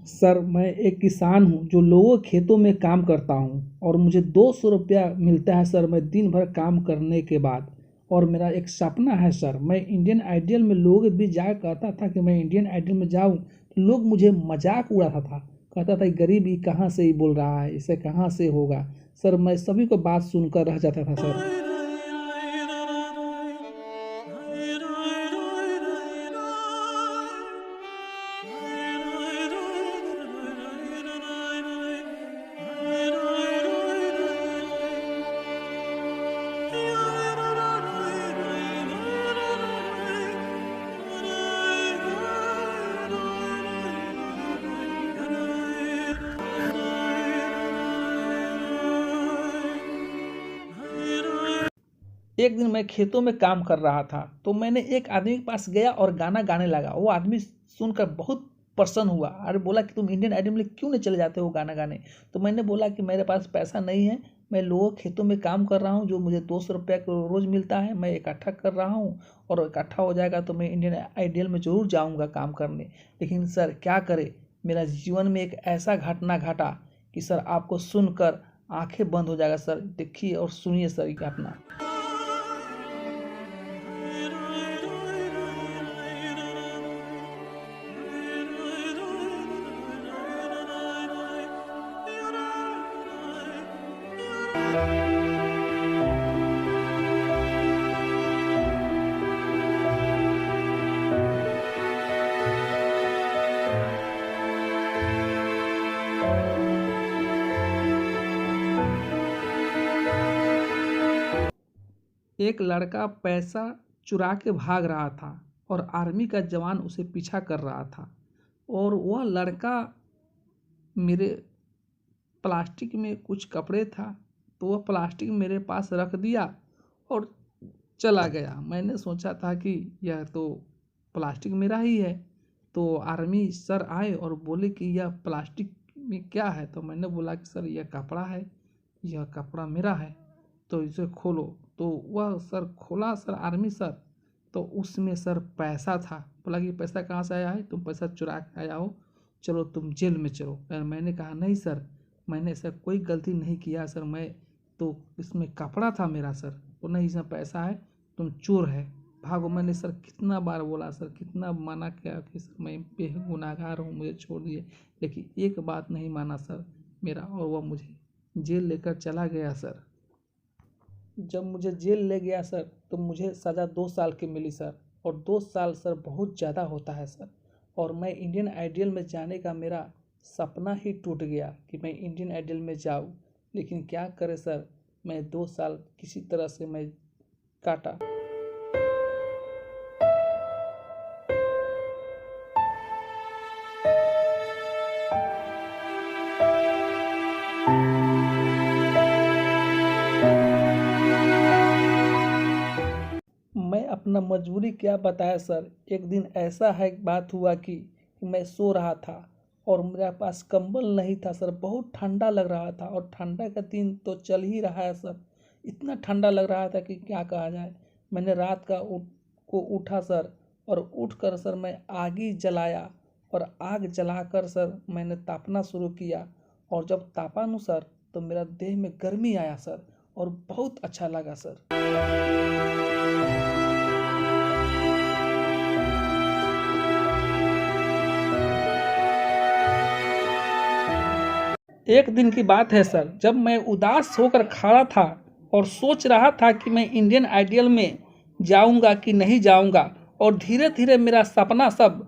Sir मैं एक किसान हूँ जो लोगों के खेतों में काम करता हूँ और मुझे 200 रुपया मिलता है सर, मैं दिन भर काम करने के बाद। और मेरा एक सपना है सर, मैं इंडियन आइडियल में लोगों के बीच जाकर कहता था कि मैं इंडियन आइडियल में जाऊँ, तो लोग मुझे मजाक उड़ाता था, कहता था गरीब ही कहाँ से ही बोल रहा है, इसे कहाँ से होगा। सर मैं सभी को बात सुनकर रह जाता था सर। एक दिन मैं खेतों में काम कर रहा था तो मैंने एक आदमी के पास गया और गाना गाने लगा। वो आदमी सुनकर बहुत प्रसन्न हुआ और बोला कि तुम इंडियन आइडल में क्यों नहीं चले जाते हो गाना गाने। तो मैंने बोला कि मेरे पास पैसा नहीं है, मैं लोगों के खेतों में काम कर रहा हूँ, जो मुझे 200 रुपया रोज़ मिलता है, मैं इकट्ठा कर रहा हूँ और इकट्ठा हो जाएगा तो मैं इंडियन आइडल में ज़रूर जाऊँगा काम करने। लेकिन सर क्या करे, मेरा जीवन में एक ऐसा घटना घटा कि सर आपको सुनकर आंखें बंद हो जाएगा सर। देखिए और सुनिए सर ये घटना। एक लड़का पैसा चुरा के भाग रहा था और आर्मी का जवान उसे पीछा कर रहा था। और वह लड़का मेरे प्लास्टिक में कुछ कपड़े था, तो वह प्लास्टिक मेरे पास रख दिया और चला गया। मैंने सोचा था कि यह तो प्लास्टिक मेरा ही है। तो आर्मी सर आए और बोले कि यह प्लास्टिक में क्या है। तो मैंने बोला कि सर यह कपड़ा है, यह कपड़ा मेरा है, तो इसे खोलो। तो वह सर खोला सर, आर्मी सर, तो उसमें सर पैसा था। बोला कि पैसा कहाँ से आया है, तुम पैसा चुरा के आया हो, चलो तुम जेल में चलो। मैंने कहा नहीं सर, मैंने सर कोई गलती नहीं किया सर, मैं तो इसमें कपड़ा था मेरा सर, तो नहीं इसमें पैसा है, तुम चोर है, भागो। मैंने सर कितना बार बोला सर, कितना मना किया कि सर मैं बेगुनाहगार हूँ, मुझे छोड़ दिए, लेकिन एक बात नहीं माना सर मेरा, और वह मुझे जेल लेकर चला गया सर। जब मुझे जेल ले गया सर तो मुझे सज़ा 2 साल की मिली सर। और 2 साल सर बहुत ज़्यादा होता है सर। और मैं इंडियन आइडियल में जाने का मेरा सपना ही टूट गया कि मैं इंडियन आइडियल में जाऊं। लेकिन क्या करे सर, मैं 2 साल किसी तरह से मैं काटा। मैं अपना मजबूरी क्या बताया सर। एक दिन ऐसा है बात हुआ कि मैं सो रहा था और मेरे पास कंबल नहीं था सर, बहुत ठंडा लग रहा था और ठंडा का दिन तो चल ही रहा है सर। इतना ठंडा लग रहा था कि क्या कहा जाए। मैंने रात को उठा सर, और उठकर सर मैं आग ही जलाया और आग जलाकर सर मैंने तापना शुरू किया। और जब तापा न सर तो मेरा देह में गर्मी आया सर और बहुत अच्छा लगा सर। एक दिन की बात है सर, जब मैं उदास होकर खड़ा था और सोच रहा था कि मैं इंडियन आइडियल में जाऊंगा कि नहीं जाऊंगा, और धीरे धीरे मेरा सपना सब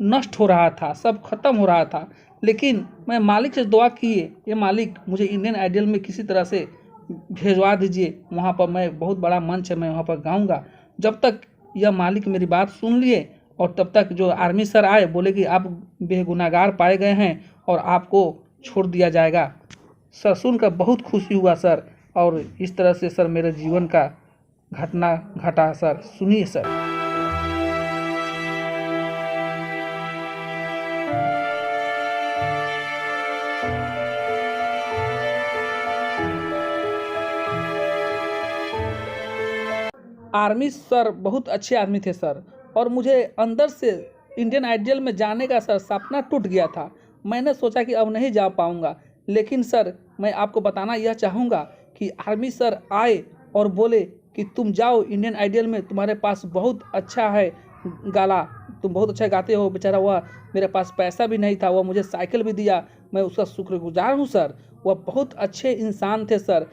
नष्ट हो रहा था, सब खत्म हो रहा था। लेकिन मैं मालिक से दुआ किए, ये मालिक मुझे इंडियन आइडियल में किसी तरह से भेजवा दीजिए, वहाँ पर मैं बहुत बड़ा मंच है, मैं वहाँ पर गाऊंगा। जब तक यह मालिक मेरी बात सुन लिए, और तब तक जो आर्मी सर आए, बोले कि आप बेगुनाहगार पाए गए हैं और आपको छोड़ दिया जाएगा। सर सुनकर बहुत खुशी हुआ सर। और इस तरह से सर मेरे जीवन का घटना घटा सर, सुनिए सर। आर्मी सर बहुत अच्छे आदमी थे सर, और मुझे अंदर से इंडियन आइडियल में जाने का सर सपना टूट गया था। मैंने सोचा कि अब नहीं जा पाऊँगा, लेकिन सर मैं आपको बताना यह चाहूँगा कि आर्मी सर आए और बोले कि तुम जाओ इंडियन आइडल में, तुम्हारे पास बहुत अच्छा है गाला, तुम बहुत अच्छा गाते हो। बेचारा वह, मेरे पास पैसा भी नहीं था, वह मुझे साइकिल भी दिया, मैं उसका शुक्रगुजार हूँ सर। वह बहुत अच्छे इंसान थे सर।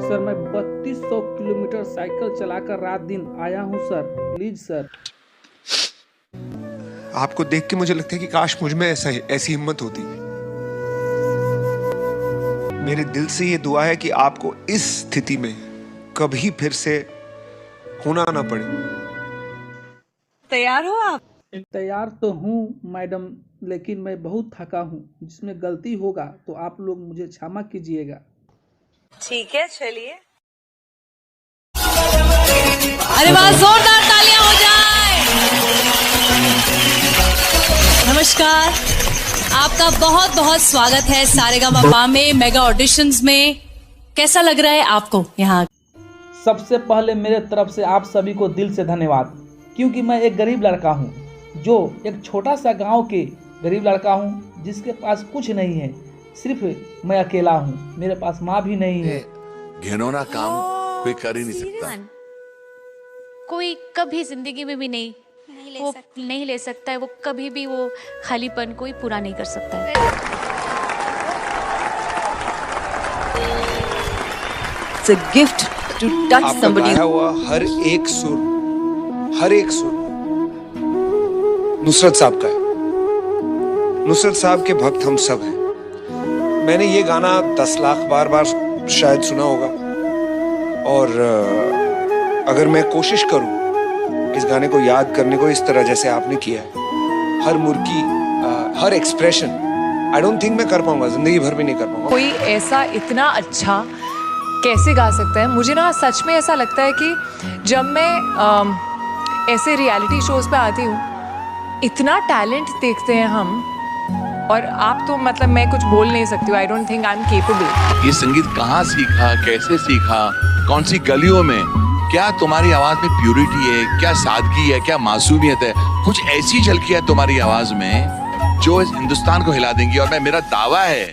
सर मैं 3200 किलोमीटर साइकिल चलाकर रात दिन आया हूँ सर, प्लीज सर। आपको देख के मुझे लगता है कि काश मुझ में ऐसी हिम्मत होती। मेरे दिल से ये दुआ है कि आपको इस स्थिति में कभी फिर से होना ना पड़े। तैयार हो आप? तैयार तो हूँ मैडम, लेकिन मैं बहुत थका हूँ। जिसमें गलती होगा तो आप लोग मुझे क्षमा कीजिएगा। ठीक है, चलिए। अरे वाह, जोरदार तालियां हो जाए। नमस्कार, आपका बहुत बहुत स्वागत है सारेगामा में मेगा ऑडिशंस में। कैसा लग रहा है आपको यहाँ? सबसे पहले मेरे तरफ से आप सभी को दिल से धन्यवाद, क्योंकि मैं एक गरीब लड़का हूँ, जो एक छोटा सा गांव के गरीब लड़का हूँ, जिसके पास कुछ नहीं है। सिर्फ मैं अकेला हूँ, मेरे पास माँ भी नहीं है। घिनौना काम कोई कर ही नहीं सकता। कोई कभी जिंदगी में भी नहीं ले सकता है। वो कभी भी वो खालीपन कोई पूरा नहीं कर सकता है। It's a gift to touch आपका somebody. गाया हुआ हर एक सुर नुसरत साहब का है। नुसरत साहब के भक्त हम सब हैं। मैंने ये गाना 10 लाख बार शायद सुना होगा, और अगर मैं कोशिश करूं इस गाने को याद करने को इस तरह जैसे आपने किया है, हर मुर्की, हर एक्सप्रेशन, आई डोंट थिंक मैं कर पाऊंगा, जिंदगी भर भी नहीं कर पाऊंगा। कोई ऐसा इतना अच्छा कैसे गा सकता है? मुझे ना सच में ऐसा लगता है कि जब मैं ऐसे रियलिटी शोज पे आती हूँ, इतना टैलेंट देखते हैं हम, और आप तो मतलब मैं कुछ बोल नहीं सकती हूँ। I don't think I am capable. ये संगीत कहाँ सीखा, कैसे सीखा, कौन सी गलियों में? क्या तुम्हारी आवाज में प्यूरिटी है, क्या सादगी है, क्या मासूमियत है? कुछ ऐसी झलकियां तुम्हारी आवाज में जो इस हिंदुस्तान को हिला देंगी। और मेरा दावा है,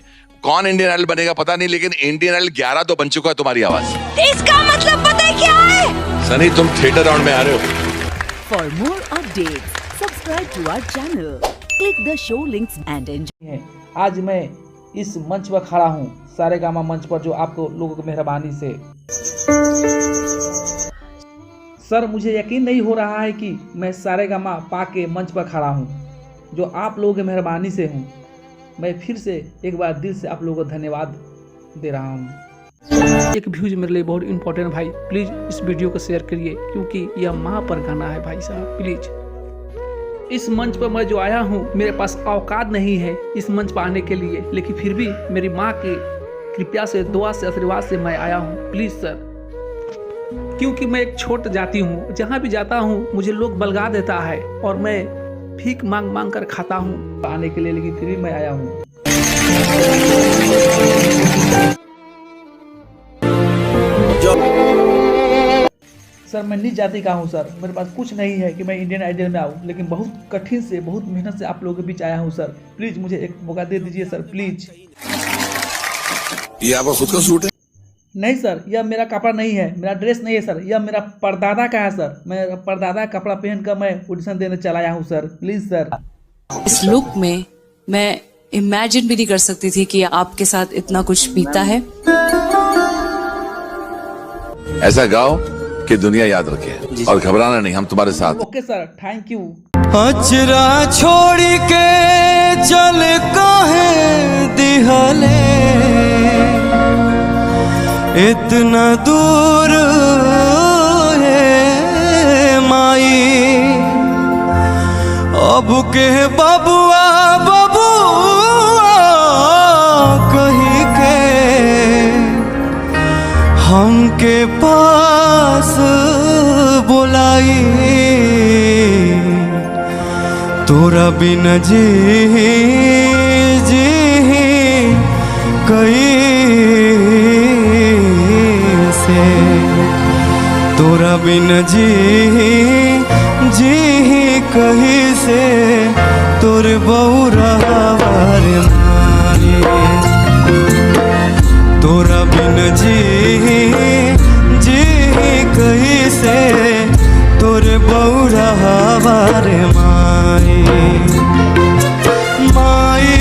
कौन इंडियन आइडल बनेगा पता नहीं, लेकिन इंडियन आइडल 11 तो बन चुका है तुम्हारी आवाज। इसका मतलब पता है क्या है? सनी, तुम थिएटर राउंड में आ रहे हो। For more updates, subscribe to our channel, click the show links and enjoy. आज मैं इस मंच पर खड़ा हूँ, सारेगामा मंच पर, जो आपको लोगों की मेहरबानी से। सर मुझे यकीन नहीं हो रहा है कि मैं सारेगामा पा के मंच पर खड़ा हूँ, जो आप लोगों की मेहरबानी से हूँ। मैं फिर से एक बार दिल से आप लोगों को धन्यवाद दे रहा हूँ। एक व्यूज मेरे लिए बहुत इंपॉर्टेंट भाई, प्लीज इस वीडियो को शेयर करिए, क्योंकि यह माँ पर गाना है भाई साहब, प्लीज। इस मंच पर मैं जो आया हूँ, मेरे पास औकात नहीं है इस मंच पर आने के लिए, लेकिन फिर भी मेरी माँ की कृपया से, दुआ से, आशीर्वाद से मैं आया हूँ, प्लीज सर। क्योंकि मैं एक छोट जाति हूँ, जहाँ भी जाता हूँ मुझे लोग बलगा देता है, और मैं भीख मांग मांग कर खाता हूँ आने के लिए, लेकिन फिर भी मैं आया हूँ। सर मैं नीच जाति का हूँ सर, मेरे पास कुछ नहीं है कि मैं इंडियन आइडल में आऊँ, लेकिन बहुत कठिन से, बहुत मेहनत से आप लोगों के बीच आया हूँ सर। प्लीज मुझे एक मौका दे दीजिए सर, प्लीज। ये आपका खुद का सूट है? नहीं सर, यह मेरा कपड़ा नहीं है, मेरा ड्रेस नहीं है सर, यह मेरा परदादा का है सर। मैं परदादा का कपड़ा पहनकर मैं ऑडिशन देने चला आया हूँ सर, प्लीज सर। इस लुक में मैं इमेजिन भी नहीं कर सकती थी कि आपके साथ इतना कुछ बीता है। ऐसा गाओ कि दुनिया याद रखे और घबराना नहीं, हम तुम्हारे साथ। Okay sir, thank you. अचरा छोड़ के चल काहे दिहले, इतना दूर है माई, अब के बबुआ बबुआ कही के हमके पास बुलाई, तोरा बिन जी कैसे, तोरा बिन जी कही से, तोर बौरावर मारे, तोरा बिन जी कही से, तोर बौरावर माए माए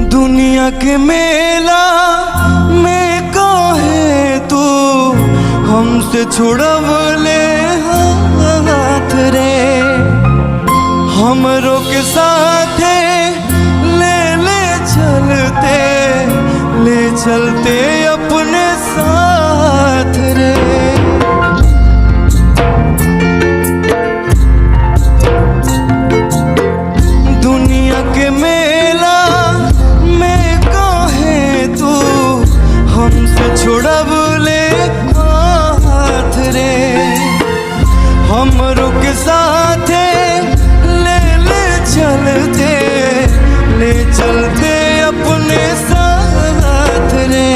दुनिया के मेला में काहे तू हमसे छुड़वले हाथ रे, हमरो के साथे ले चलते अपने साथ रे, दुनिया के मेला हमसे छुड़वले हाथ रे, हमरो के साथे ले चलते अपने साथ रे,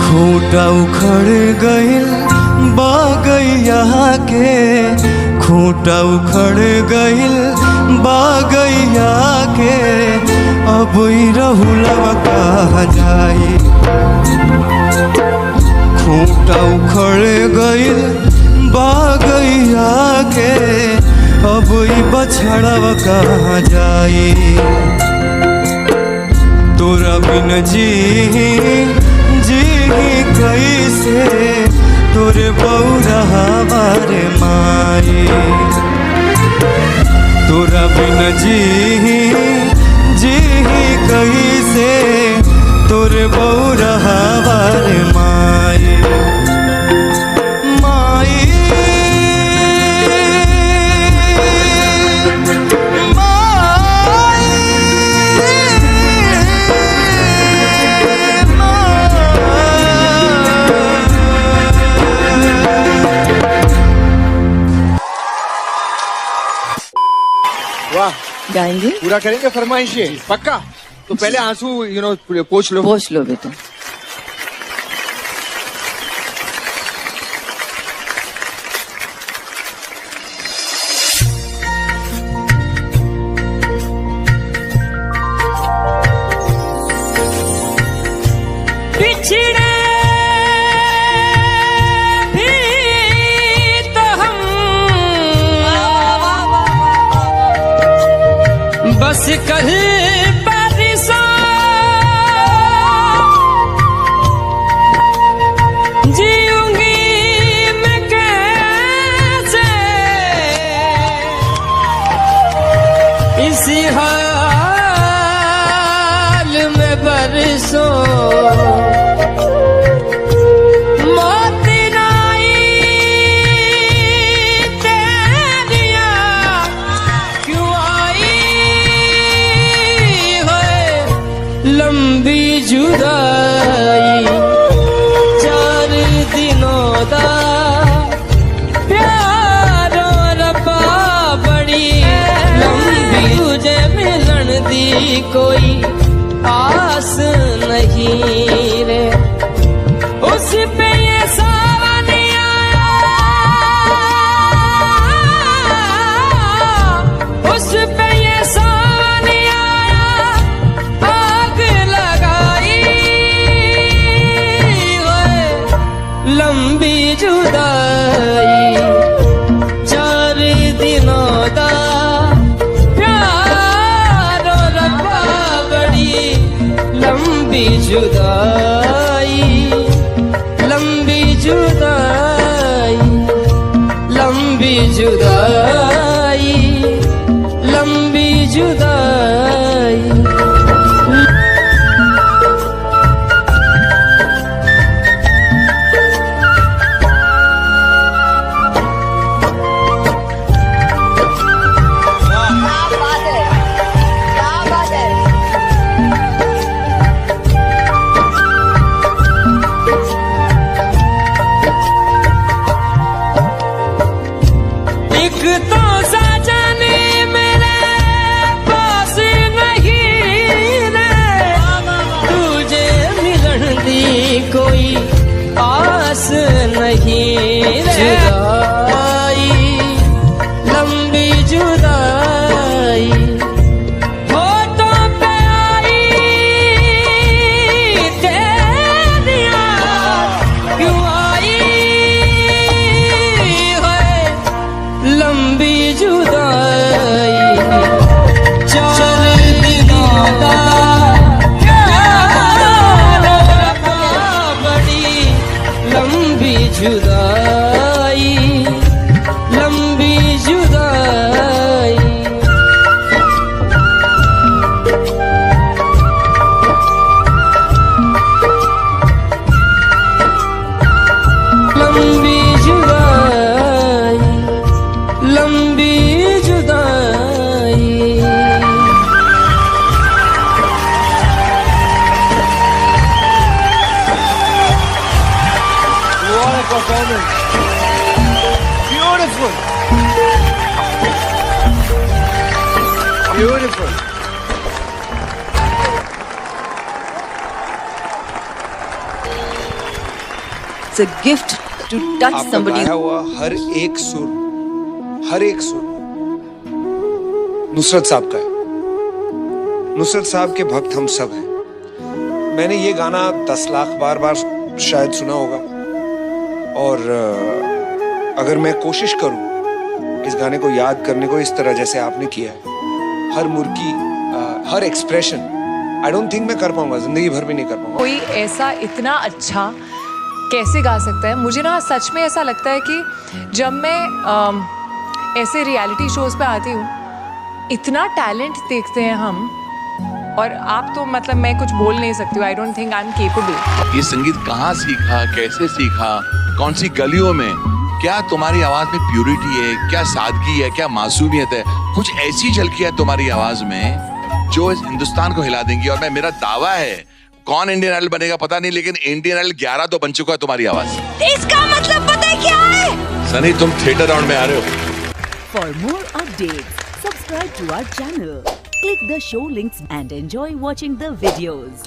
खूंटा उखड़ गइल बागैया के, खूंटा उखड़ गइल बागैया के, अब रहुलवा कहा जाए, खूंटा उखड़ गइल बागैया के, अब बछड़वा कहा जाए, तोरा बिन जी कैसे, तोरे बौरावर माए, तोरा बिन जी कैसे, तोरे बौरावर माए माए वाह, गाएंगे? पूरा करेंगे फरमाइश ये पक्का? तो पहले आंसू पोंछ लो बेटा। पिछड़े भी तो हम बस कल बारिशों जीऊंगी मैं कैसे इसी हाल में बरसों लंबी जुदाई 4 दिनों दा प्यार जुदाई लंबी जुदाई तो सजने मेरे पास नहीं रे तुझे मिलन दी कोई आस नहीं रे जुदाई लंबी जुदाई होठों पे आई तेरी याद क्यों आई लंबी जुदाई चल दिनों का बड़ी लंबी जुदाई लंबी जुदाई लंबी जुदाई लंबी जुदाई What a performance! Beautiful! Beautiful! It's a gift to touch आपका somebody. गाया हुआ हर एक सुर नुसरत साहब का है। नुसरत साहब के भक्त हम सब हैं। मैंने ये गाना 10 लाख बार शायद सुना होगा और अगर मैं कोशिश करूं इस गाने को याद करने को इस तरह जैसे आपने किया है, हर मुर्की हर एक्सप्रेशन, आई डोंट थिंक मैं कर पाऊंगा, जिंदगी भर भी नहीं कर पाऊंगा। कोई ऐसा इतना अच्छा कैसे गा सकता है? मुझे ना सच में ऐसा लगता है कि जब मैं ऐसे रियलिटी शोज पे आती हूँ, इतना टैलेंट देखते हैं हम, और आप तो मतलब मैं कुछ बोल नहीं सकती हूँ। I don't think I am capable. ये संगीत कहाँ सीखा, कैसे सीखा, कौन सी गलियों में? क्या तुम्हारी आवाज में प्यूरिटी है, क्या सादगी है, क्या मासूमियत है? कुछ ऐसी झलकियां तुम्हारी आवाज में जो इस हिंदुस्तान को हिला देंगी। और मेरा दावा है, कौन इंडियन आइडल बनेगा पता नहीं, लेकिन इंडियन आइडल 11 तो बन चुका है तुम्हारी आवाज। इसका मतलब पता है क्या है? सनी, तुम थिएटर राउंड में आ रहे हो। For more updates, subscribe to our channel. Click the show links and enjoy watching the videos.